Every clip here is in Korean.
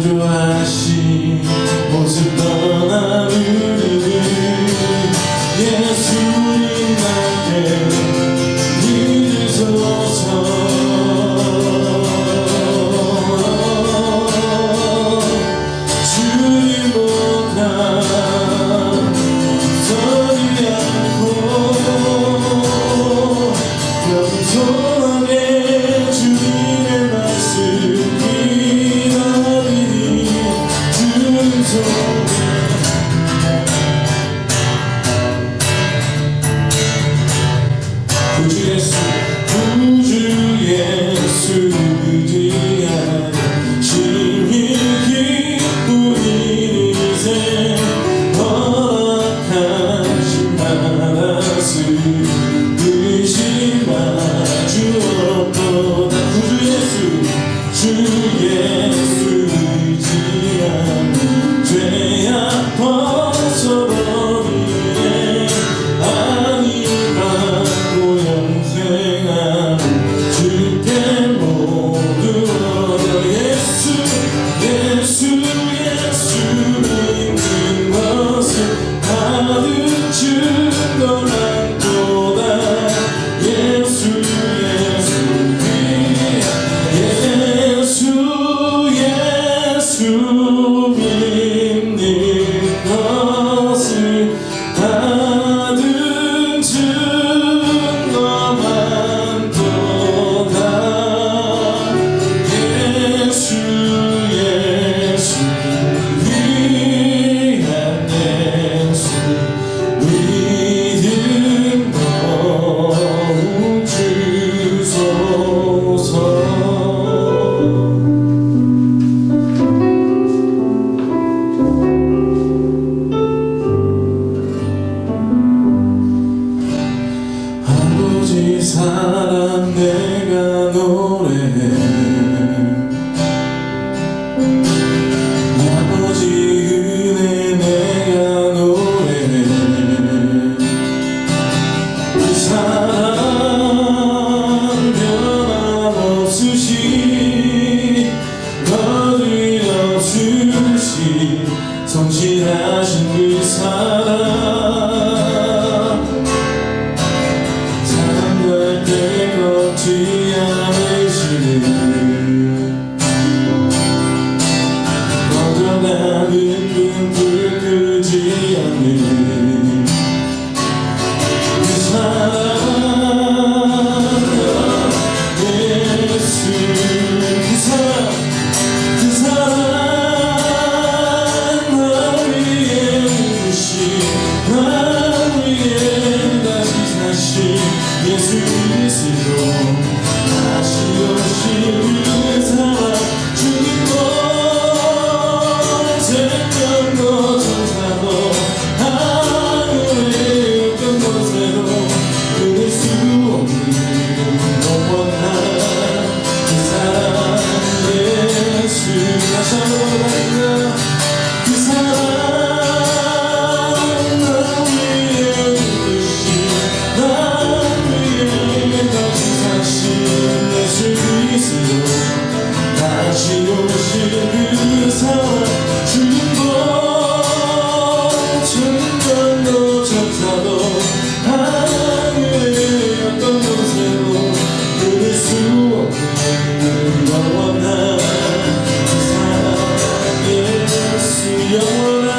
창조하신 모습 떠난 우리를 예수님만께 믿으소서. 주님보다 서지 않고 겸손하게 주님의 말씀 기다리니 주님 손에 구주 예수 의지하는 심히 기쁜 인생 허락하신 말씀 의심하 주옵도다. 주 예수 의지하는 죄악 벗어버리네 아니 받고 영생하는 주께 모두 얻어 예수 믿는 것을 가득 증거한도다. 예수 믿는 것을 가득 증거한도다. 예수 위한 예수 믿음 더욱 주소서. 아버지 사랑 내가 노래해 아버지 은혜 내가 노래해 그 사랑 변함없으시 거짓없으시 성실하신 그 사랑 걷지 않으시는 꺼져가는 불 끄지 않는 그 사랑 예수 그 사랑 나 위에 누구시 나 위에 다시 사신 예수 그리스도 다시 오신 그 사랑 주님도 생명도 천사도 하늘의 어떤 곳에도 끊을 수 없는 영원한 그 사랑 예수 다시 한번 가자. 그 사랑 나 위에 누구시 나 예수 그리스도 다시 오실 그 사랑 주님도 천장도 천사도 하늘의 어떤 곳에도 끊을 수 없는 영원한 그 사랑 예수 영원한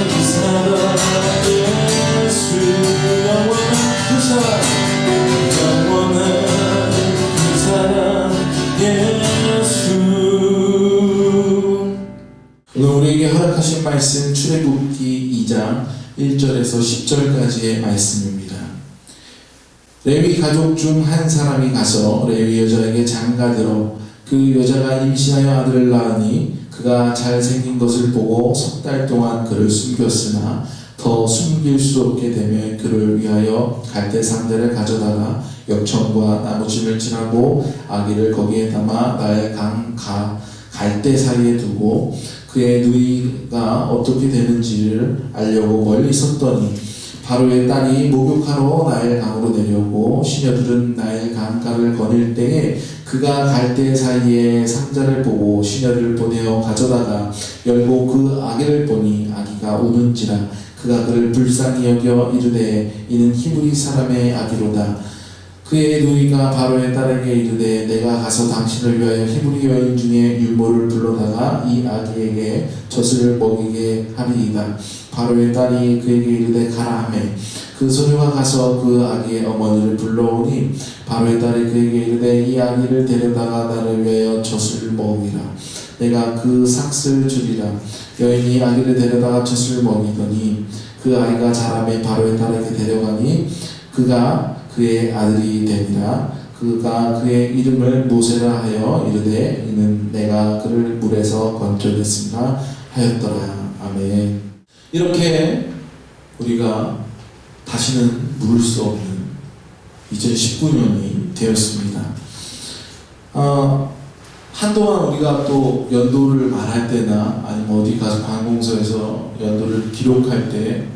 그 사랑 예수 영원한 그 사랑 영원한 그 사랑 예수. 오늘 우리에게 허락하신 말씀 출애굽기 2장 1절에서 10절까지의 말씀입니다. 레위 가족 중 한 사람이 가서 레위 여자에게 장가들어 그 여자가 임신하여 아들을 낳으니 그가 잘생긴 것을 보고 석 달 동안 그를 숨겼으나 더 숨길 수 없게 되며 그를 그를 위하여 갈대 상자를 가져다가 엽청과 나무짐을 칠하고 아기를 거기에 담아 나일 갈대 사이에 두고 그의 누이가 어떻게 되는지를 알려고 멀리 섰더니 바로의 딸이 목욕하러 나일 강으로 내려오고 시녀들은 나일 강가를 거닐 때에 그가 갈대 사이에 상자를 보고 시녀를 보내어 가져다가 열고 그 아기를 보니 아기가 우는지라 그가 그를 불쌍히 여겨 이르되 이는 히브리 사람의 아기로다. 그의 누이가 바로의 딸에게 이르되 내가 가서 당신을 위하여 히브리 여인 중에 유모를 불러다가 이 아기에게 젖을 먹이게 하리이다. 바로의 딸이 그에게 이르되 가라 하매 그 소녀가 가서 그 아기의 어머니를 불러오니 바로의 딸이 그에게 이르되 이 아기를 데려다가 나를 위하여 젖을 먹이라. 내가 그 삭슬 주리라. 여인이 아기를 데려다가 젖을 먹이더니 그 아이가 자라매 바로의 딸에게 데려가니 그가 그의 아들이 되니라. 그가 그의 이름을 모세라 하여 이르되 이는 내가 그를 물에서 건져냈으나 하였더라. 아멘. 이렇게 우리가 다시는 물을 수 없는 2019년이 되었습니다. 한동안 우리가 또 연도를 말할 때나 아니면 어디 가서 관공서에서 연도를 기록할 때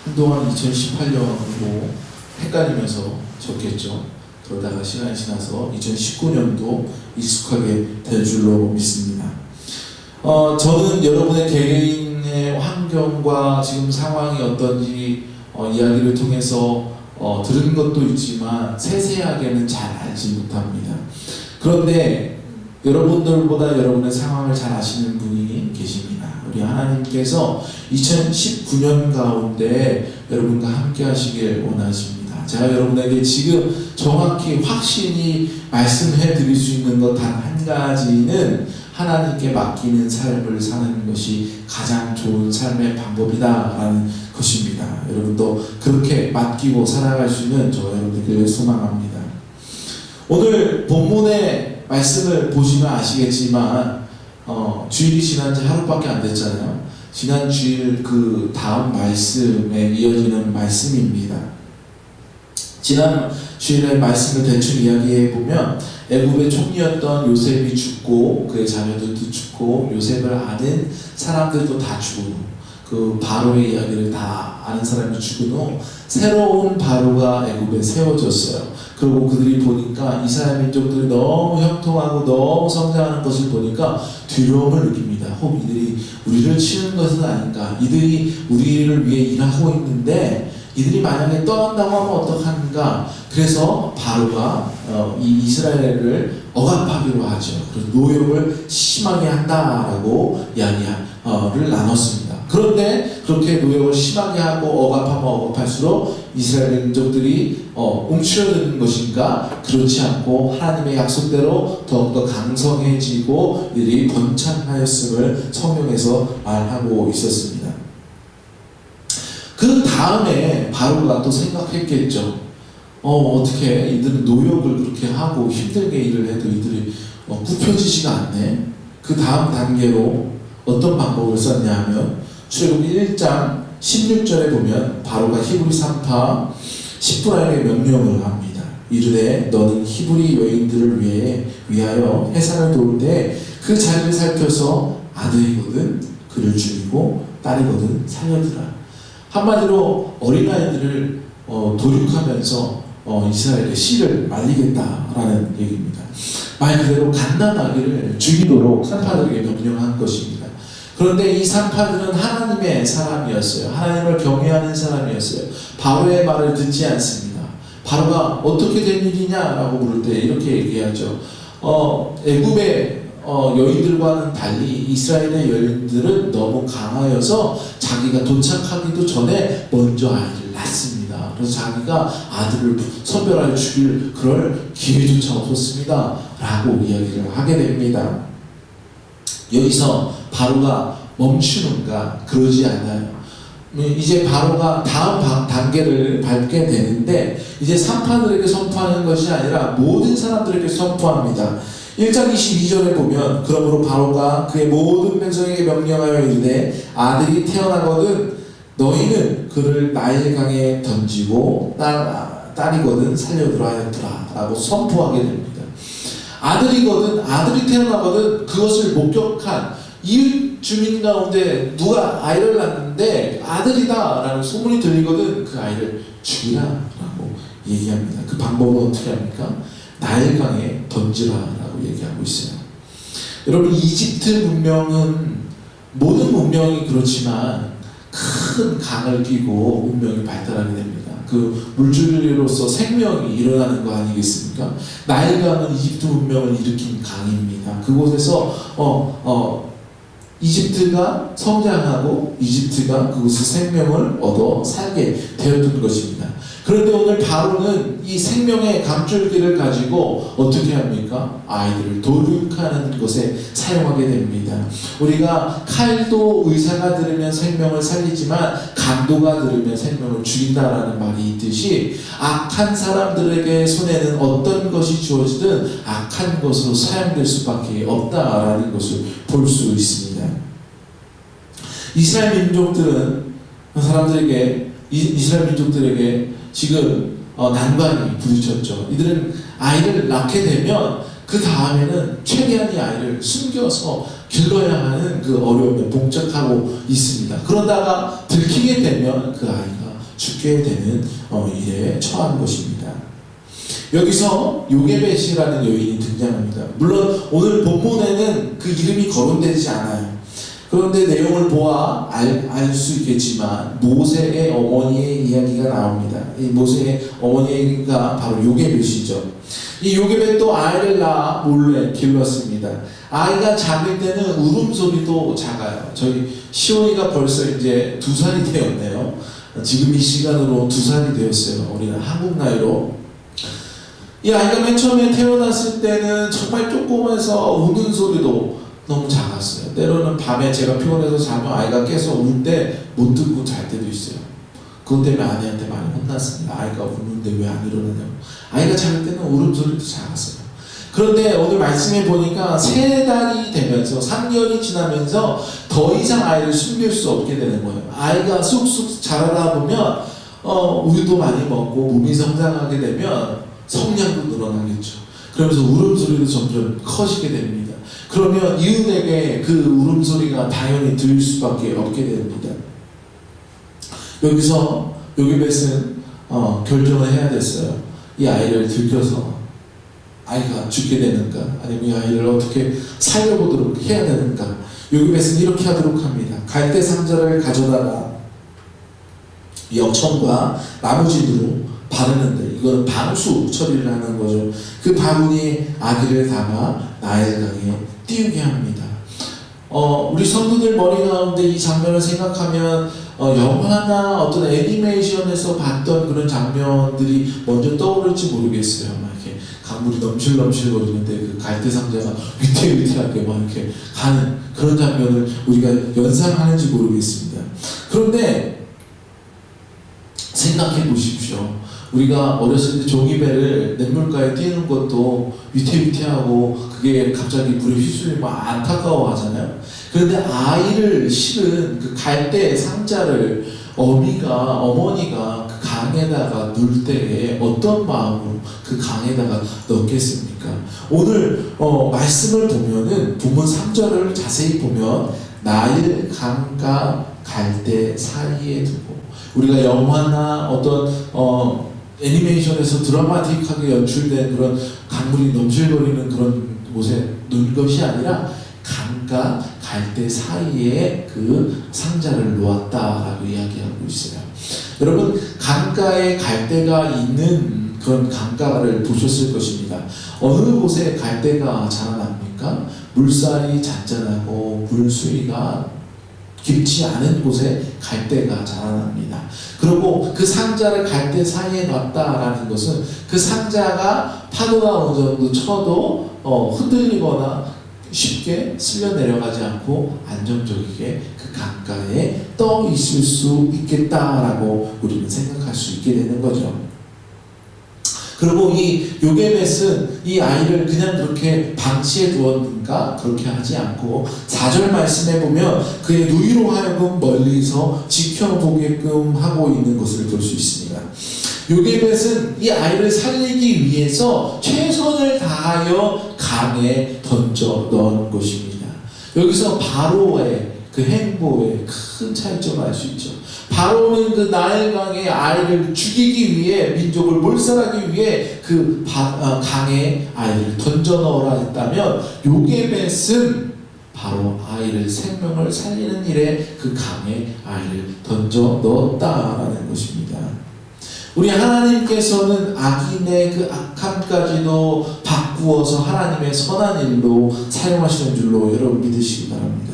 한동안 2018년으로 헷갈리면서 적겠죠. 그러다가 시간이 지나서 2019년도 익숙하게 될 줄로 믿습니다. 저는 여러분의 개개인의 환경과 지금 상황이 어떤지 이야기를 통해서 들은 것도 있지만 세세하게는 잘 알지 못합니다. 그런데 여러분들보다 여러분의 상황을 잘 아시는 분이 계십니다. 우리 하나님께서 2019년 가운데 여러분과 함께 하시길 원하십니다. 제가 여러분에게 지금 정확히 확신이 말씀해 드릴 수 있는 것 단 한 가지는 하나님께 맡기는 삶을 사는 것이 가장 좋은 삶의 방법이다라는 것입니다. 여러분도 그렇게 맡기고 살아갈 수 있는 저 여러분들을 소망합니다. 오늘 본문의 말씀을 보시면 아시겠지만 주일이 지난 지 하루밖에 안 됐잖아요. 지난 주일 그 다음 말씀에 이어지는 말씀입니다. 지난 주일의 말씀을 대충 이야기해 보면 애굽의 총리였던 요셉이 죽고 그의 자녀들도 죽고 요셉을 아는 사람들도 다 죽은 후 그 바로의 이야기를 다 아는 사람이 죽은 후 새로운 바로가 애굽에 세워졌어요. 그리고 그들이 보니까 이스라엘 민족들이 너무 형통하고 너무 성장하는 것을 보니까 두려움을 느낍니다. 혹 이들이 우리를 치는 것은 아닌가? 이들이 우리를 위해 일하고 있는데 이들이 만약에 떠난다고 하면 어떡하는가? 그래서 바로가 이 이스라엘을 억압하기로 하죠. 그래서 노역을 심하게 한다라고 이야기를 나눴습니다. 그런데 그렇게 노역을 심하게 하고 억압하면 억압할수록 이스라엘 민족들이 움츠러드는 것인가? 그렇지 않고 하나님의 약속대로 더욱더 강성해지고 이들이 번창하였음을 성경에서 말하고 있었습니다. 그 다음에 바로가 또 생각했겠죠. 어떻게 이들은 노역을 그렇게 하고 힘들게 일을 해도 이들이 굽혀지지가 않네. 그 다음 단계로 어떤 방법을 썼냐 하면 출애굽 1장 16절에 보면 바로가 히브리 산파 십부라에게 명령을 합니다. 이르되 너는 히브리 여인들을 위하여 해산을 도울 때 그 자리를 살펴서 아들이거든 그를 죽이고 딸이거든 살려두라. 한마디로 어린아이들을 도륙하면서 이스라엘의 씨를 말리겠다라는 얘기입니다. 말 그대로 갓난아기를 죽이도록 산파들에게 명령한 것입니다. 그런데 이 산파들은 하나님의 사람이었어요. 하나님을 경외하는 사람이었어요. 바로의 말을 듣지 않습니다. 바로가 어떻게 된 일이냐라고 물을 때 이렇게 얘기하죠. 애굽의 여인들과는 달리 이스라엘의 여인들은 너무 강하여서 자기가 도착하기도 전에 먼저 아이를 낳습니다. 그래서 자기가 아들을 선별하여 죽일 그럴 기회조차 없었습니다. 라고 이야기를 하게 됩니다. 여기서 바로가 멈추는가? 그러지 않아요. 이제 바로가 다음 단계를 밟게 되는데 이제 산파들에게 선포하는 것이 아니라 모든 사람들에게 선포합니다. 1장 22절에 보면 그러므로 바로가 그의 모든 백성에게 명령하여 이르되 아들이 태어나거든 너희는 그를 나일강에 던지고 딸이거든 살려두라 하였더라 라고 선포하게 됩니다. 아들이 태어나거든 그것을 목격한 이웃 주민 가운데 누가 아이를 낳는데 아들이다 라는 소문이 들리거든 그 아이를 죽이라 라고 얘기합니다. 그 방법은 어떻게 합니까? 나일강에 던지라 라고 얘기하고 있어요. 여러분, 이집트 문명은 모든 문명이 그렇지만 큰 강을 끼고 문명이 발달하게 됩니다. 그 물줄기로서 생명이 일어나는 거 아니겠습니까? 나일강은 이집트 문명을 일으킨 강입니다. 그곳에서 이집트가 성장하고 이집트가 그곳에서 생명을 얻어 살게 되었던 것입니다. 그런데 오늘 바로는 이 생명의 강줄기를 가지고 어떻게 합니까? 아이들을 도륙하는 것에 사용하게 됩니다. 우리가 칼도 의사가 들으면 생명을 살리지만 강도가 들으면 생명을 죽인다라는 말이 있듯이 악한 사람들에게 손에는 어떤 것이 주어지든 악한 것으로 사용될 수밖에 없다라는 것을 볼 수 있습니다. 이스라엘 민족들은 이스라엘 민족들에게 지금 난관이 부딪혔죠. 이들은 아이를 낳게 되면 그 다음에는 최대한 이 아이를 숨겨서 길러야 하는 그 어려움에 봉착하고 있습니다. 그러다가 들키게 되면 그 아이가 죽게 되는 일에 처한 것입니다. 여기서 요게벳이라는 여인이 등장합니다. 물론 오늘 본문에는 그 이름이 거론되지 않아요. 그런데 내용을 보아 알 수 있겠지만 모세의 어머니의 이야기가 나옵니다. 이 모세의 어머니가 바로 요게벳이죠. 이 요게벳도 아이를 낳아 몰래 길렀습니다. 아이가 작을 때는 울음소리도 작아요. 저희 시온이가 벌써 이제 2살이 되었네요. 지금 이 시간으로 2살이 되었어요. 우리는 한국 나이로. 이 아이가 맨 처음에 태어났을 때는 정말 조그매서 우는 소리도 너무 작았어요. 때로는 밤에 제가 피곤해서 자면 아이가 깨서 울 때 못 듣고 잘 때도 있어요. 그것 때문에 아내한테 많이 혼났습니다. 아이가 우는데 왜 안 일어나냐고. 아이가 작을 때는 울음소리도 작았어요. 그런데 오늘 말씀해 보니까 3달이 되면서 3년이 지나면서 더 이상 아이를 숨길 수 없게 되는 거예요. 아이가 쑥쑥 자라다 보면 우유도 많이 먹고 몸이 성장하게 되면 성량도 늘어나겠죠. 그러면서 울음소리도 점점 커지게 됩니다. 그러면 이웃에게 그 울음소리가 당연히 들릴 수밖에 없게 됩니다. 여기서 요게벳은 결정을 해야 됐어요. 이 아이를 들켜서 아이가 죽게 되는가 아니면 이 아이를 어떻게 살려보도록 해야 되는가. 요게벳은 이렇게 하도록 합니다. 갈대 상자를 가져다가 역청과 나무진으로 바르는데 이거는 방수 처리를 하는 거죠. 그 바구니에 아기를 담아 나일강에 띄우게 합니다. 우리 성도들 머리 가운데 이 장면을 생각하면 영화나 어떤 애니메이션에서 봤던 그런 장면들이 먼저 떠오를지 모르겠어요. 막 이렇게 강물이 넘실넘실 거리는데 그 갈대 상자가 위태위태하게 막 이렇게 가는 그런 장면을 우리가 연상하는지 모르겠습니다. 그런데 생각해 보십시오. 우리가 어렸을 때 종이배를 냇물가에 띄우는 것도 위태위태하고 그게 갑자기 물에 휩쓸리면 안타까워 하잖아요. 그런데 아이를 실은 그 갈대 상자를 어머니가 그 강에다가 넣을 때에 어떤 마음으로 그 강에다가 넣겠습니까? 오늘 말씀을 보면은 본문 3절을 자세히 보면 나일 강과 갈대 사이에 두고 우리가 영화나 어떤 애니메이션에서 드라마틱하게 연출된 그런 강물이 넘실거리는 그런 곳에 놓은 것이 아니라 강과 갈대 사이에 그 상자를 놓았다라고 이야기하고 있어요. 여러분, 강가에 갈대가 있는 그런 강가를 보셨을 것입니다. 어느 곳에 갈대가 자라납니까? 물살이 잔잔하고 물수위가 깊지 않은 곳에 갈대가 자라납니다. 그리고 그 상자를 갈대 사이에 놨다라는 것은 그 상자가 파도가 어느 정도 쳐도 흔들리거나 쉽게 쓸려 내려가지 않고 안정적이게 그 강가에 떠 있을 수 있겠다라고 우리는 생각할 수 있게 되는 거죠. 그리고 이 요게벳은 이 아이를 그냥 그렇게 방치해 두었는가? 그렇게 하지 않고 4절 말씀에 보면 그의 누이로 하여금 멀리서 지켜보게끔 하고 있는 것을 볼 수 있습니다. 요게벳은 이 아이를 살리기 위해서 최선을 다하여 강에 던져 넣은 것입니다. 여기서 바로의 그 행보에 큰 차이점을 알 수 있죠. 바로는 그 나일강의 아이를 죽이기 위해, 민족을 몰살하기 위해 그 강에 아이를 던져 넣으라 했다면, 요게벳은 바로 아이를 생명을 살리는 일에 그 강에 아이를 던져 넣었다라는 것입니다. 우리 하나님께서는 악인의 그 악함까지도 바꾸어서 하나님의 선한 일로 사용하시는 줄로 여러분 믿으시기 바랍니다.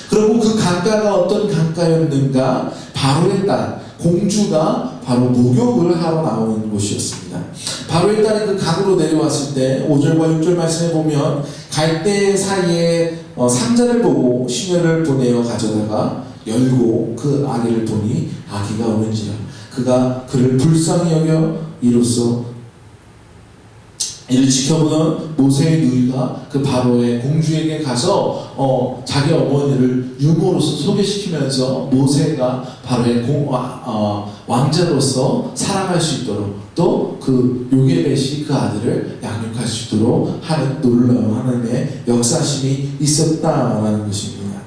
그리고 그 강가가 어떤 강가였는가? 바로의 딸 공주가 바로 목욕을 하러 나오는 곳이었습니다. 바로의 딸이 그 강으로 내려왔을 때 5절과 6절 말씀에 보면 갈대 사이에 상자를 보고 시녀를 보내어 가져다가 열고 그 아기를 보니 아기가 오는지라 그가 그를 불쌍히 여겨 이로써 이를 지켜보던 모세의 누이가 그 바로의 공주에게 가서 자기 어머니를 유모로서 소개시키면서 모세가 바로의 왕자로서 살아갈 수 있도록 또 그 요게벳이 그 아들을 양육할 수 있도록 하는 놀라운 하나님의 역사심이 있었다라는 것입니다.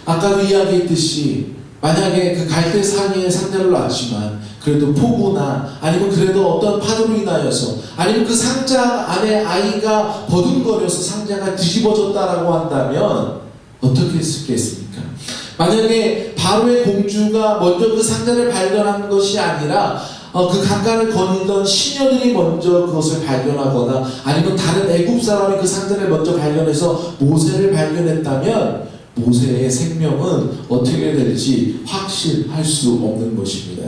아까도 이야기했듯이 만약에 그 갈대 산위에 상자를 놨지만 그래도 폭우나 아니면 그래도 어떤 파도로 인하여서 아니면 그 상자 안에 아이가 버둥거려서 상자가 뒤집어졌다라고 한다면 어떻게 했겠습니까? 만약에 바로의 공주가 먼저 그 상자를 발견한 것이 아니라 그 강가를 거니던 시녀들이 먼저 그것을 발견하거나 아니면 다른 애굽 사람이 그 상자를 먼저 발견해서 모세를 발견했다면 모세의 생명은 어떻게 될지 확신할 수 없는 것입니다.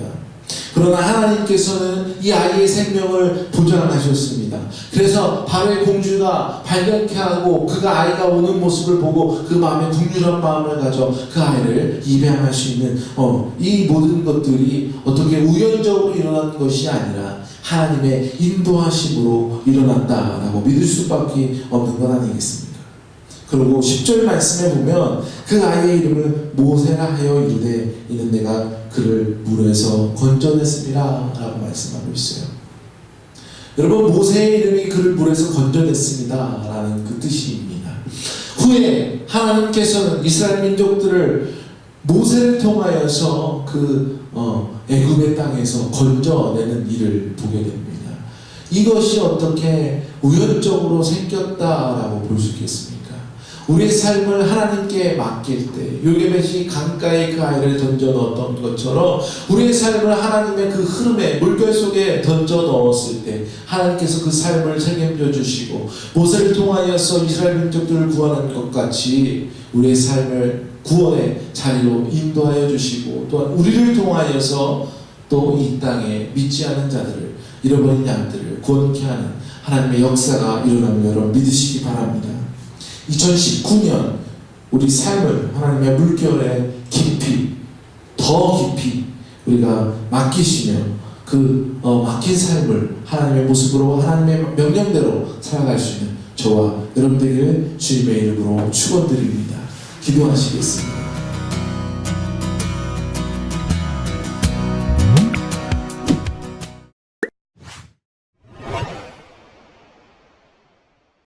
그러나 하나님께서는 이 아이의 생명을 보장하셨습니다. 그래서 바로의 공주가 발견케 하고 그가 아이가 오는 모습을 보고 그 마음에 국률한 마음을 가져 그 아이를 입양할 수 있는 이 모든 것들이 어떻게 우연적으로 일어난 것이 아니라 하나님의 인도하심으로 일어났다라고 믿을 수밖에 없는 건 아니겠습니까? 그리고 10절 말씀에 보면 그 아이의 이름을 모세라 하여 이르되 이는 내가 그를 물에서 건져냈습니다 라고 말씀하고 있어요. 여러분, 모세의 이름이 그를 물에서 건져냈습니다 라는 그 뜻입니다. 후에 하나님께서는 이스라엘 민족들을 모세를 통하여서 그 애굽의 땅에서 건져내는 일을 보게 됩니다. 이것이 어떻게 우연적으로 생겼다라고 볼 수 있겠습니까? 우리의 삶을 하나님께 맡길 때 요게벳이 강가에 그 아이를 던져 넣었던 것처럼 우리의 삶을 하나님의 그 흐름에 물결 속에 던져 넣었을 때 하나님께서 그 삶을 책임져 주시고 모세를 통하여서 이스라엘 민족들을 구원한 것 같이 우리의 삶을 구원의 자리로 인도하여 주시고 또한 우리를 통하여서 또 이 땅에 믿지 않은 자들을 잃어버린 양들을 구원케 하는 하나님의 역사가 일어나는 여러분 믿으시기 바랍니다. 2019년 우리 삶을 하나님의 물결에 깊이 더 깊이 우리가 맡기시며 그 맡긴 삶을 하나님의 모습으로 하나님의 명령대로 살아갈 수 있는 저와 여러분들에게 주님의 이름으로 축원드립니다. 기도하시겠습니다.